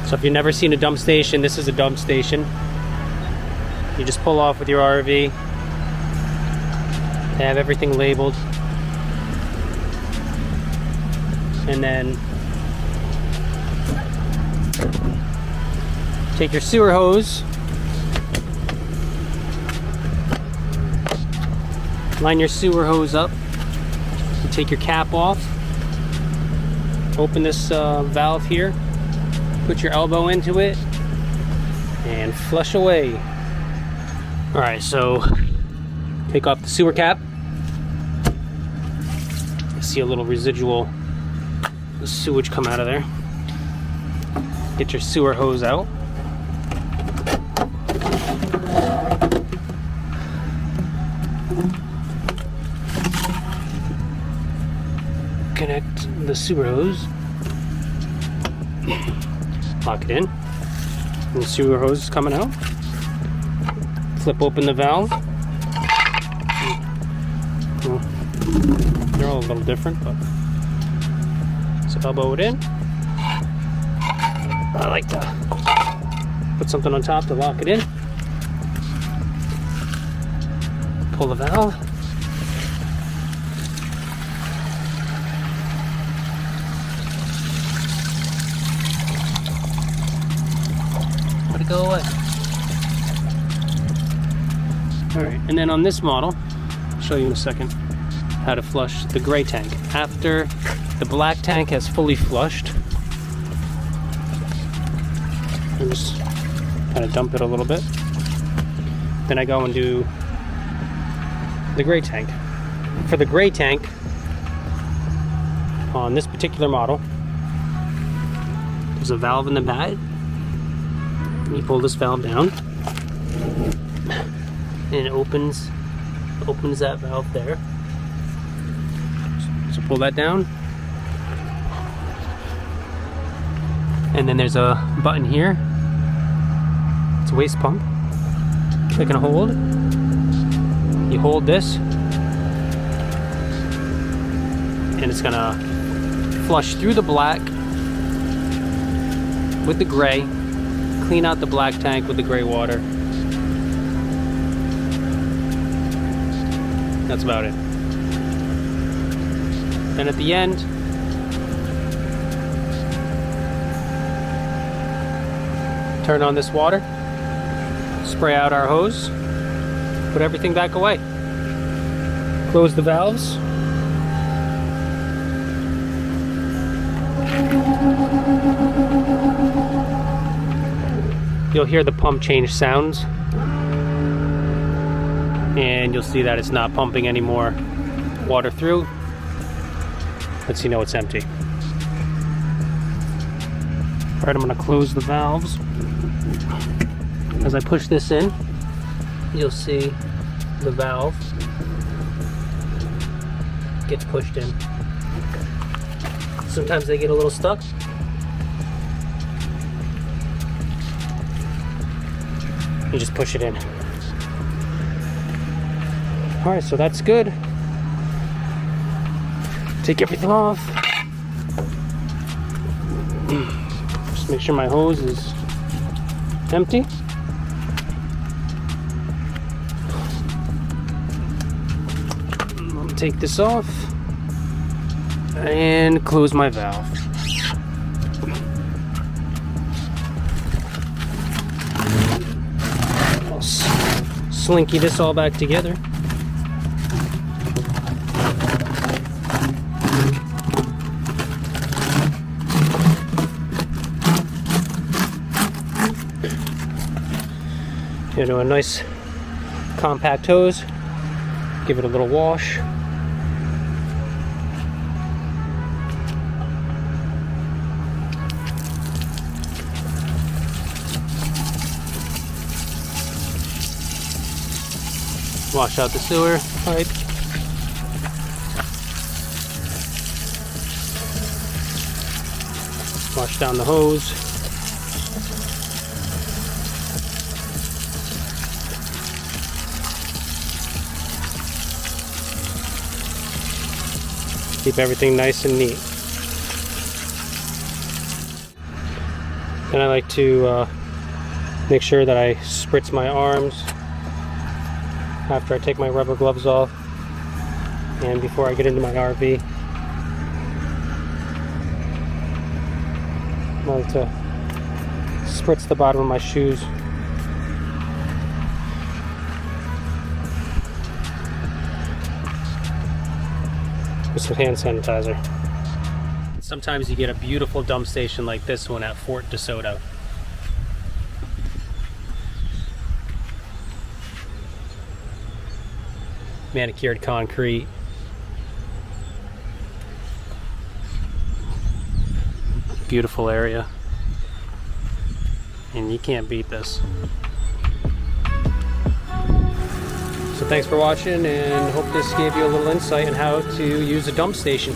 So if you've never seen a dump station, this is a dump station. You just pull off with your RV. They have everything labeled. And then take your sewer hose, line your sewer hose up, you take your cap off, open this valve here, put your elbow into it, and flush away. Alright, so take off the sewer cap. You see a little residual sewage come out of there. Get your sewer hose out. Connect the sewer hose. Lock it in. And the sewer hose is coming out. Flip open the valve. Well, they're all a little different, but so elbow it in. I like to put something on top to lock it in. Pull the valve. Let it go away. Alright, and then on this model, I'll show you in a second how to flush the gray tank. After the black tank has fully flushed, I just kind of dump it a little bit. Then I go and do the gray tank. For the gray tank, on this particular model, there's a valve in the back. You pull this valve down, and it opens that valve there. So pull that down, and then there's a button here. It's a waste pump. Click and hold. You hold this, and it's gonna flush through the black with the gray, clean out the black tank with the gray water. That's about it. Then at the end, turn on this water, spray out our hose, put everything back away. Close the valves. You'll hear the pump change sounds, and you'll see that it's not pumping any more water through. Lets you know it's empty. Alright, I'm going to close the valves. As I push this in, you'll see the valve gets pushed in. Sometimes they get a little stuck. You just push it in. Alright, so that's good. Take everything off. Just make sure my hose is empty. I'll take this off and close my valve. I'll slinky this all back together. Do a nice compact hose, give it a little wash. Wash out the sewer pipe. Wash down the hose. Keep everything nice and neat. And I like to make sure that I spritz my arms after I take my rubber gloves off and before I get into my RV. I like to spritz the bottom of my shoes. With some hand sanitizer. Sometimes you get a beautiful dump station like this one at Fort DeSoto. Manicured concrete. Beautiful area. And you can't beat this. So thanks for watching, and hope this gave you a little insight on how to use a dump station.